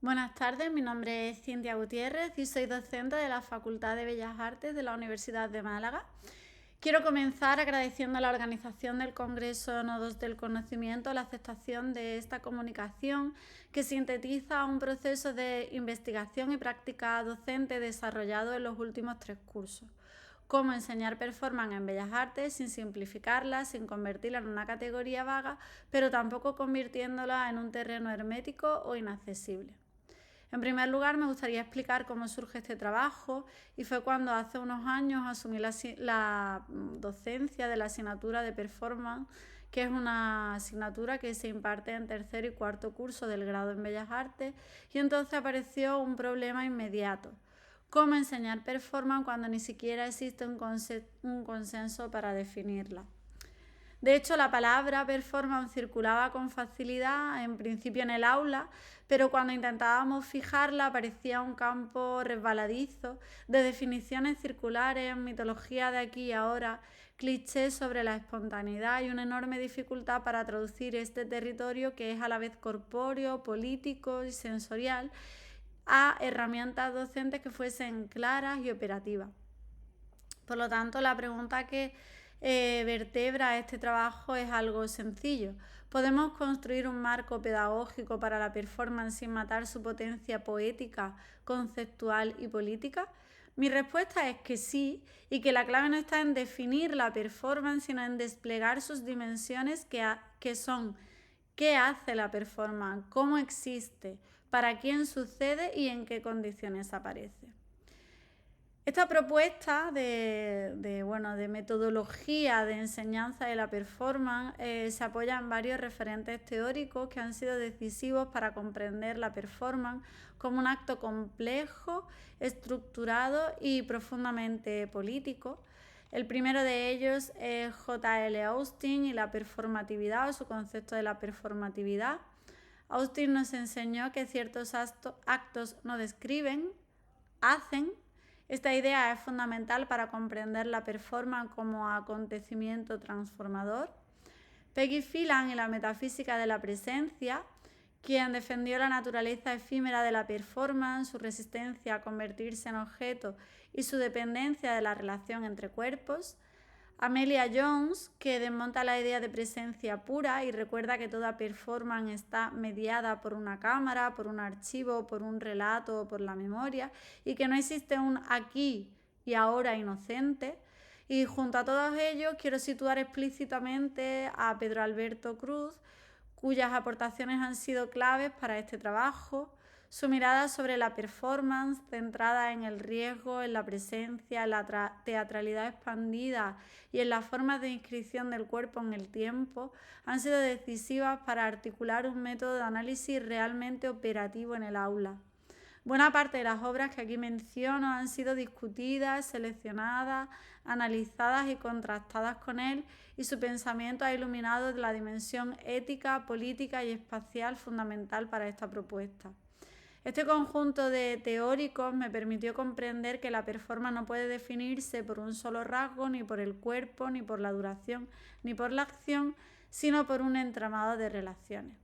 Buenas tardes, mi nombre es Cintia Gutiérrez y soy docente de la Facultad de Bellas Artes de la Universidad de Málaga. Quiero comenzar agradeciendo a la organización del Congreso Nodos del Conocimiento la aceptación de esta comunicación que sintetiza un proceso de investigación y práctica docente desarrollado en los últimos 3 cursos. Cómo enseñar performance en Bellas Artes sin simplificarla, sin convertirla en una categoría vaga, pero tampoco convirtiéndola en un terreno hermético o inaccesible. En primer lugar, me gustaría explicar cómo surge este trabajo y fue cuando hace unos años asumí la docencia de la asignatura de Performance, que es una asignatura que se imparte en tercer y cuarto curso del grado en Bellas Artes, y entonces apareció un problema inmediato: cómo enseñar Performance cuando ni siquiera existe un consenso para definirla. De hecho, la palabra performance circulaba con facilidad, en principio en el aula, pero cuando intentábamos fijarla aparecía un campo resbaladizo de definiciones circulares, mitología de aquí y ahora, clichés sobre la espontaneidad y una enorme dificultad para traducir este territorio, que es a la vez corpóreo, político y sensorial, a herramientas docentes que fuesen claras y operativas. Por lo tanto, la pregunta que vertebra este trabajo es algo sencillo. ¿Podemos construir un marco pedagógico para la performance sin matar su potencia poética, conceptual y política? Mi respuesta es que sí, y que la clave no está en definir la performance, sino en desplegar sus dimensiones que son: ¿qué hace la performance? ¿Cómo existe? ¿Para quién sucede? ¿Y en qué condiciones aparece? Esta propuesta de metodología de enseñanza de la performance se apoya en varios referentes teóricos que han sido decisivos para comprender la performance como un acto complejo, estructurado y profundamente político. El primero de ellos es J.L. Austin y la performatividad, o su concepto de la performatividad. Austin nos enseñó que ciertos actos no describen, hacen. Esta idea es fundamental para comprender la performance como acontecimiento transformador. Peggy Phelan y la metafísica de la presencia, quien defendió la naturaleza efímera de la performance, su resistencia a convertirse en objeto y su dependencia de la relación entre cuerpos. Amelia Jones, que desmonta la idea de presencia pura y recuerda que toda performance está mediada por una cámara, por un archivo, por un relato o por la memoria, y que no existe un aquí y ahora inocente. Y junto a todos ellos quiero situar explícitamente a Pedro Alberto Cruz, cuyas aportaciones han sido claves para este trabajo. Su mirada sobre la performance, centrada en el riesgo, en la presencia, en la teatralidad expandida y en las formas de inscripción del cuerpo en el tiempo, han sido decisivas para articular un método de análisis realmente operativo en el aula. Buena parte de las obras que aquí menciono han sido discutidas, seleccionadas, analizadas y contrastadas con él, y su pensamiento ha iluminado la dimensión ética, política y espacial fundamental para esta propuesta. Este conjunto de teóricos me permitió comprender que la performance no puede definirse por un solo rasgo, ni por el cuerpo, ni por la duración, ni por la acción, sino por un entramado de relaciones.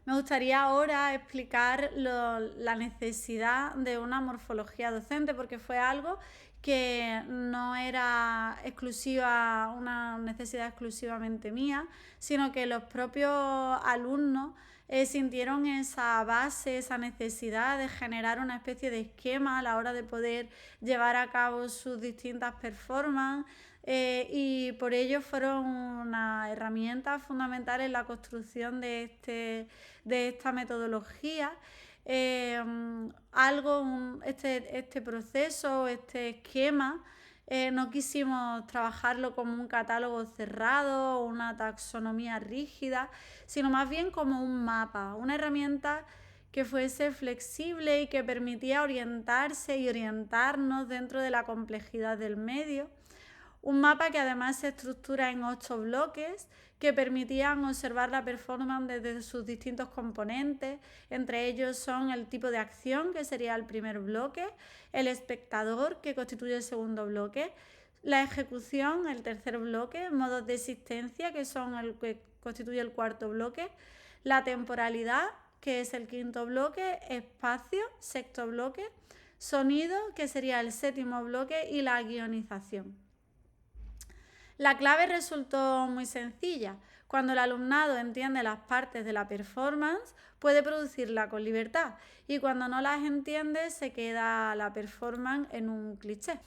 Me gustaría ahora explicar la necesidad de una morfología docente, porque fue algo que no era una necesidad exclusivamente mía, sino que los propios alumnos sintieron esa base, esa necesidad de generar una especie de esquema a la hora de poder llevar a cabo sus distintas performances, y por ello fueron una herramienta fundamental en la construcción de esta metodología. Este proceso, este esquema, no quisimos trabajarlo como un catálogo cerrado o una taxonomía rígida, sino más bien como un mapa, una herramienta que fuese flexible y que permitía orientarse y orientarnos dentro de la complejidad del medio. Un mapa que además se estructura en 8 bloques que permitían observar la performance desde sus distintos componentes. Entre ellos son el tipo de acción, que sería el primer bloque, el espectador, que constituye el segundo bloque, la ejecución, el tercer bloque, modos de existencia, que son el que constituye el cuarto bloque, la temporalidad, que es el quinto bloque, espacio, sexto bloque, sonido, que sería el séptimo bloque, y la guionización. La clave resultó muy sencilla. Cuando el alumnado entiende las partes de la performance, puede producirla con libertad, y cuando no las entiende, se queda la performance en un cliché.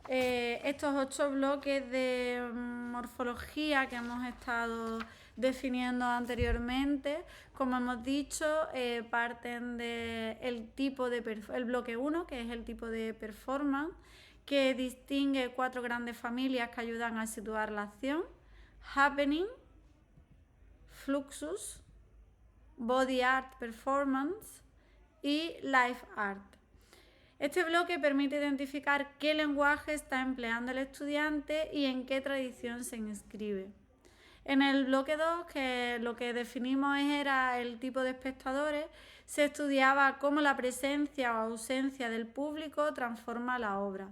Estos 8 bloques de morfología que hemos estado definiendo anteriormente, como hemos dicho, parten del tipo de el bloque 1, que es el tipo de performance, que distingue 4 grandes familias que ayudan a situar la acción: happening, fluxus, body art performance y life art. Este bloque permite identificar qué lenguaje está empleando el estudiante y en qué tradición se inscribe. En el bloque 2, que lo que definimos era el tipo de espectadores, se estudiaba cómo la presencia o ausencia del público transforma la obra.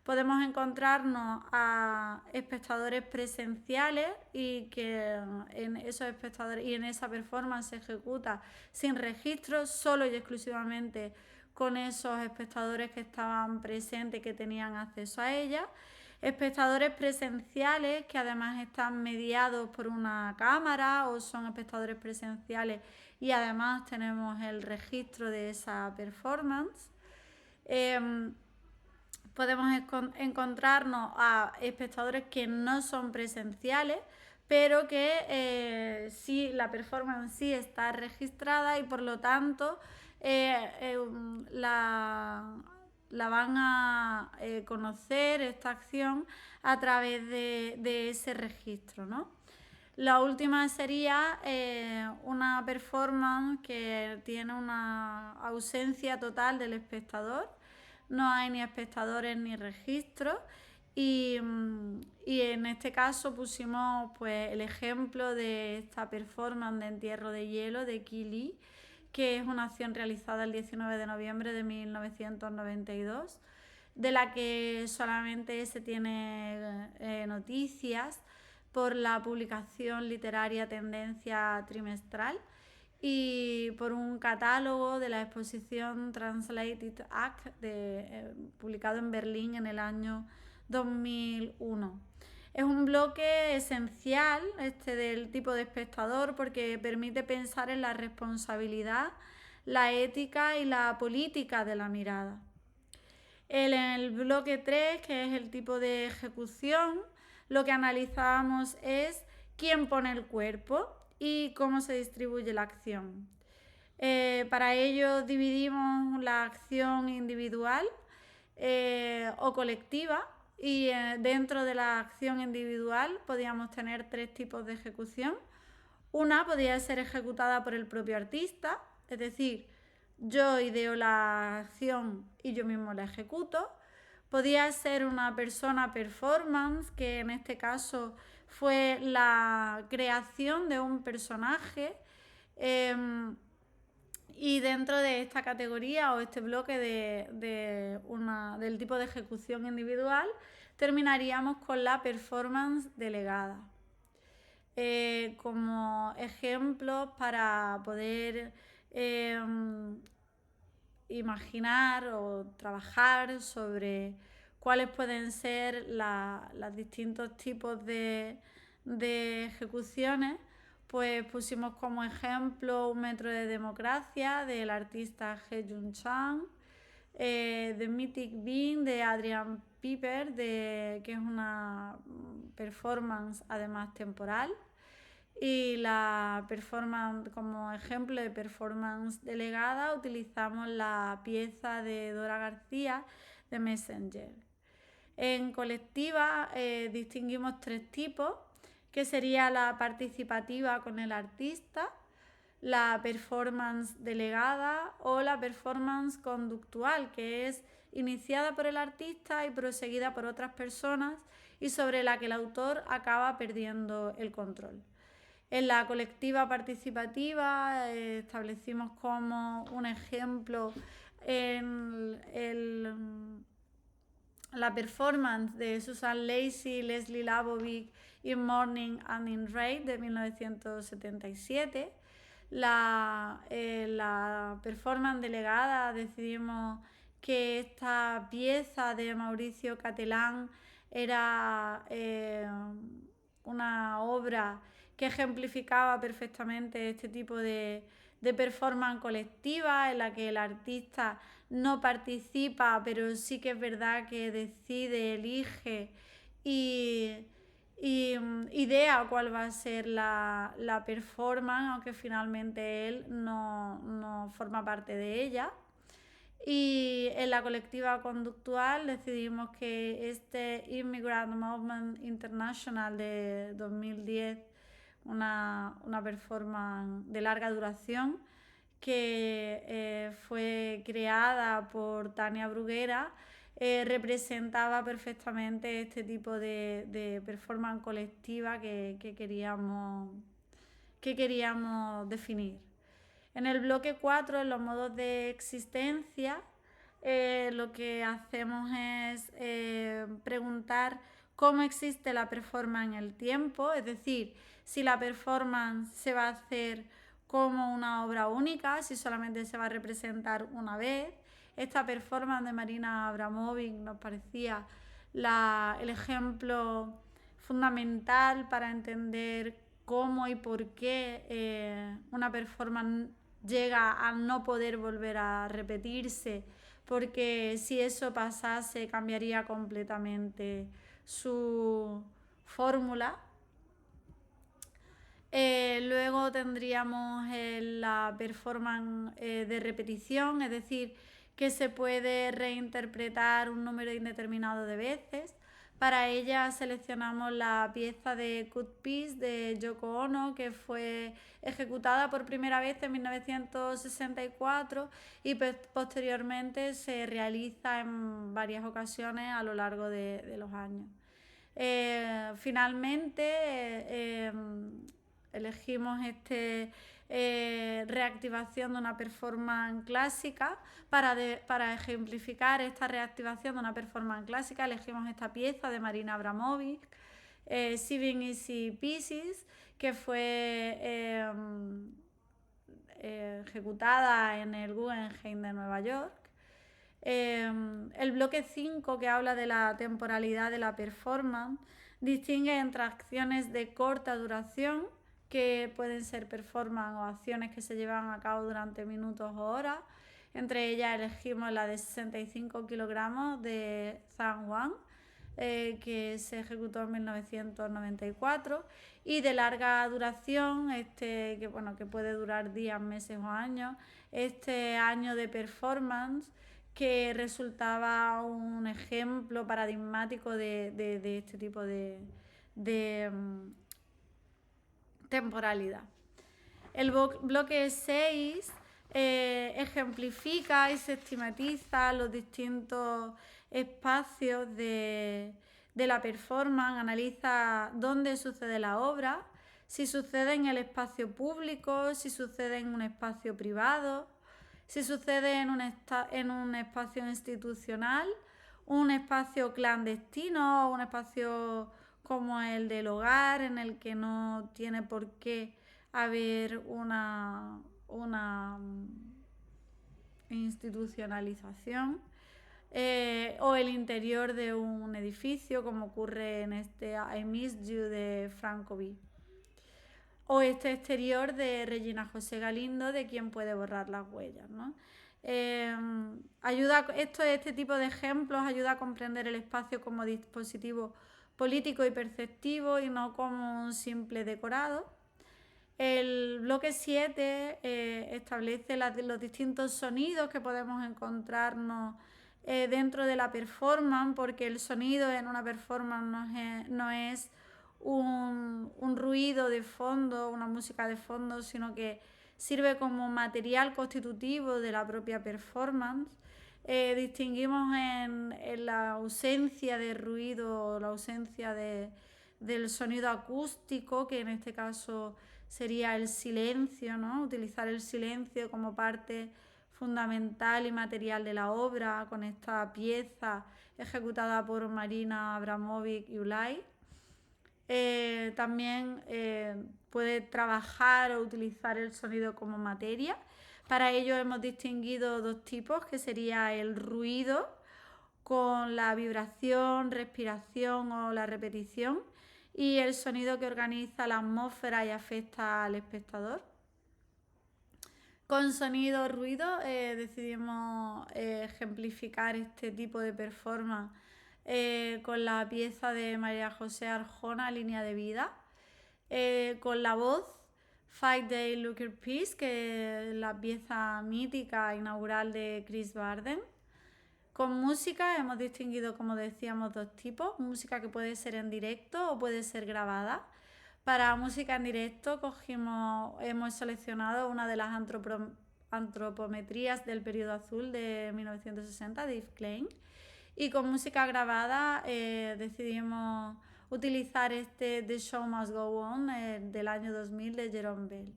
Podemos encontrarnos a espectadores presenciales y que en esos espectadores y en esa performance se ejecuta sin registro, solo y exclusivamente con esos espectadores que estaban presentes y que tenían acceso a ella. Espectadores presenciales que además están mediados por una cámara o son espectadores presenciales y además tenemos el registro de esa performance. Podemos encontrarnos a espectadores que no son presenciales, pero que sí, la performance sí está registrada y por lo tanto la van a conocer esta acción a través de ese registro, ¿no? La última sería una performance que tiene una ausencia total del espectador. No hay ni espectadores ni registros. Y en este caso pusimos pues, el ejemplo de esta performance de entierro de hielo de Kili, que es una acción realizada el 19 de noviembre de 1992, de la que solamente se tiene noticias por la publicación literaria Tendencia Trimestral y por un catálogo de la exposición Translated Act publicado en Berlín en el año 2001. Es un bloque esencial del tipo de espectador porque permite pensar en la responsabilidad, la ética y la política de la mirada. En el bloque 3, que es el tipo de ejecución, lo que analizamos es quién pone el cuerpo y cómo se distribuye la acción. Para ello dividimos la acción individual o colectiva y dentro de la acción individual podíamos tener 3 tipos de ejecución. Una podría ser ejecutada por el propio artista, es decir, yo ideo la acción y yo mismo la ejecuto. Podía ser una persona performance, que en este caso fue la creación de un personaje. Y dentro de esta categoría o este bloque del tipo de ejecución individual, terminaríamos con la performance delegada. Como ejemplos para poder imaginar o trabajar sobre cuáles pueden ser los distintos tipos de ejecuciones, pues pusimos como ejemplo Un metro de democracia del artista He Jun Chang, The Mythic Being de Adrian Piper, que es una performance además temporal, y la performance, como ejemplo de performance delegada, utilizamos la pieza de Dora García de Messenger. En colectiva distinguimos 3 tipos, que sería la participativa con el artista, la performance delegada o la performance conductual, que es iniciada por el artista y proseguida por otras personas y sobre la que el autor acaba perdiendo el control. En la colectiva participativa establecimos como un ejemplo la performance de Susan Lacy, Leslie Labovic In Morning and in Rain de 1977. la performance delegada decidimos que esta pieza de Mauricio Catalán era una obra que ejemplificaba perfectamente este tipo de performance colectiva en la que el artista no participa, pero sí que es verdad que decide, elige y idea cuál va a ser la performance, aunque finalmente él no forma parte de ella. Y en la colectiva conductual decidimos que este Immigrant Movement International de 2010, una performance de larga duración que fue creada por Tania Bruguera, representaba perfectamente este tipo de performance colectiva que queríamos definir. En el bloque 4, en los modos de existencia, lo que hacemos es preguntar cómo existe la performance en el tiempo, es decir, si la performance se va a hacer como una obra única, si solamente se va a representar una vez. Esta performance de Marina Abramovic nos parecía el ejemplo fundamental para entender cómo y por qué una performance llega a no poder volver a repetirse, porque si eso pasase cambiaría completamente su fórmula. Luego tendríamos la performance de repetición, es decir, que se puede reinterpretar un número indeterminado de veces. Para ella seleccionamos la pieza de Cut Piece de Yoko Ono, que fue ejecutada por primera vez en 1964 y posteriormente se realiza en varias ocasiones a lo largo de los años. Finalmente elegimos reactivación de una performance clásica. Para ejemplificar esta reactivación de una performance clásica elegimos esta pieza de Marina Abramovic, Seven Easy Pieces, que fue ejecutada en el Guggenheim de Nueva York. El bloque 5, que habla de la temporalidad de la performance, distingue entre acciones de corta duración, que pueden ser performance o acciones que se llevan a cabo durante minutos o horas. Entre ellas elegimos la de 65 kilogramos de Zhang Wang, que se ejecutó en 1994, y de larga duración, que puede durar días, meses o años, este año de performance, que resultaba un ejemplo paradigmático de este tipo de temporalidad. El bloque 6 ejemplifica y sistematiza los distintos espacios de la performance, analiza dónde sucede la obra, si sucede en el espacio público, si sucede en un espacio privado, si sucede en un espacio institucional, un espacio clandestino o un espacio como el del hogar, en el que no tiene por qué haber una institucionalización, o el interior de un edificio, como ocurre en I Miss You de Frankovic, o este exterior de Regina José Galindo, de Quien puede borrar las huellas, ¿no? Este tipo de ejemplos ayuda a comprender el espacio como dispositivo político y perceptivo y no como un simple decorado. El bloque 7 establece los distintos sonidos que podemos encontrarnos dentro de la performance, porque el sonido en una performance no es un ruido de fondo, una música de fondo, sino que sirve como material constitutivo de la propia performance. Distinguimos en la ausencia de ruido, la ausencia del sonido acústico, que en este caso sería el silencio, ¿no? Utilizar el silencio como parte fundamental y material de la obra, con esta pieza ejecutada por Marina Abramovic y Ulay. También puede trabajar o utilizar el sonido como materia. Para ello hemos distinguido dos tipos, que sería el ruido con la vibración, respiración o la repetición, y el sonido que organiza la atmósfera y afecta al espectador. Con sonido ruido decidimos ejemplificar este tipo de performance con la pieza de María José Arjona, Línea de Vida, con la voz, Fight Day Looker Peace, que es la pieza mítica inaugural de Chris Barden. Con música hemos distinguido, como decíamos, dos tipos: música que puede ser en directo o puede ser grabada. Para música en directo hemos seleccionado una de las antropometrías del periodo azul de 1960 de Yves Klein, y con música grabada decidimos utilizar The Show Must Go On del año 2000 de Jerome Bell.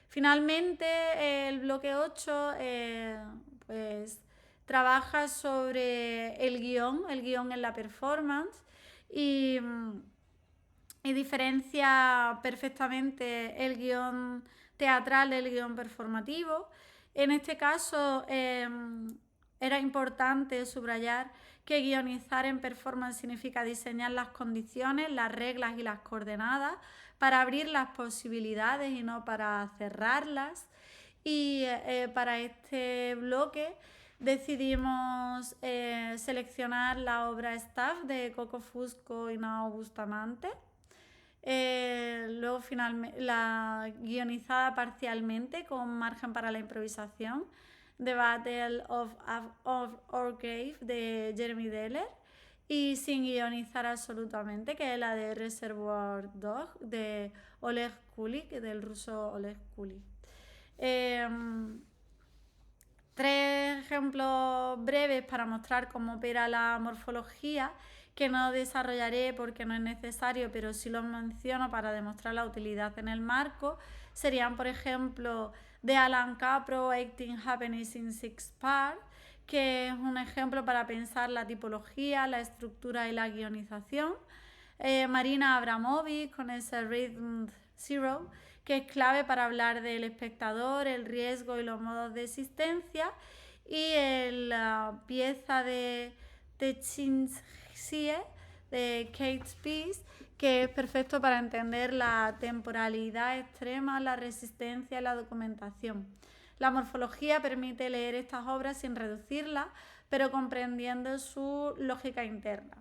Finalmente, el bloque 8 pues trabaja sobre el guión en la performance, y diferencia perfectamente el guión teatral del guión performativo. En este caso era importante subrayar que guionizar en performance significa diseñar las condiciones, las reglas y las coordenadas para abrir las posibilidades y no para cerrarlas. Y para este bloque decidimos seleccionar la obra Staff de Coco Fusco y Nao Bustamante. Luego finalmente la guionizada parcialmente con margen para la improvisación, The Battle of Our Cave de Jeremy Deller, y sin guionizar absolutamente, que es la de Reservoir Dog de Oleg Kulik, del ruso Oleg Kulik. Tres ejemplos breves para mostrar cómo opera la morfología, que no desarrollaré porque no es necesario, pero sí lo menciono para demostrar la utilidad en el marco. Serían, por ejemplo, de Alan Capro, 18 Happenings in 6 Parts, que es un ejemplo para pensar la tipología, la estructura y la guionización. Marina Abramovic con ese Rhythm Zero, que es clave para hablar del espectador, el riesgo y los modos de existencia. Y la pieza de Techinsie de Kate Spies, que es perfecto para entender la temporalidad extrema, la resistencia y la documentación. La morfología permite leer estas obras sin reducirlas, pero comprendiendo su lógica interna.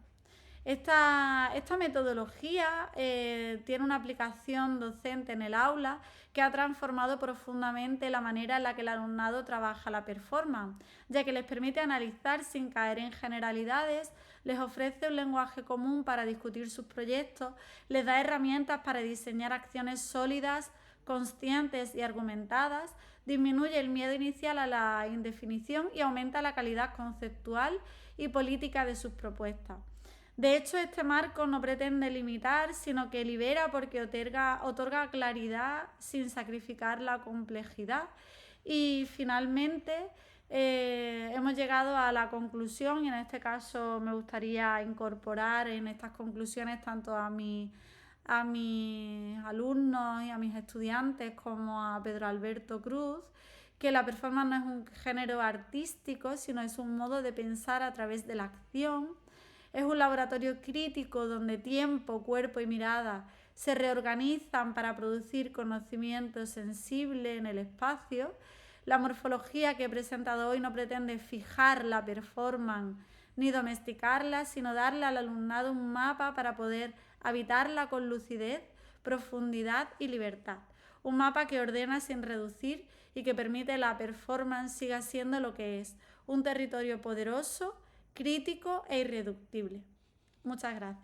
Esta metodología tiene una aplicación docente en el aula que ha transformado profundamente la manera en la que el alumnado trabaja la performance, ya que les permite analizar sin caer en generalidades, les ofrece un lenguaje común para discutir sus proyectos, les da herramientas para diseñar acciones sólidas, conscientes y argumentadas, disminuye el miedo inicial a la indefinición y aumenta la calidad conceptual y política de sus propuestas. De hecho, este marco no pretende limitar, sino que libera, porque otorga claridad sin sacrificar la complejidad. Y finalmente hemos llegado a la conclusión, y en este caso me gustaría incorporar en estas conclusiones tanto a mis alumnos y a mis estudiantes como a Pedro Alberto Cruz, que la performance no es un género artístico, sino es un modo de pensar a través de la acción. Es un laboratorio crítico donde tiempo, cuerpo y mirada se reorganizan para producir conocimiento sensible en el espacio. La morfología que he presentado hoy no pretende fijar la performance ni domesticarla, sino darle al alumnado un mapa para poder habitarla con lucidez, profundidad y libertad. Un mapa que ordena sin reducir y que permite que la performance siga siendo lo que es: un territorio poderoso, crítico e irreductible. Muchas gracias.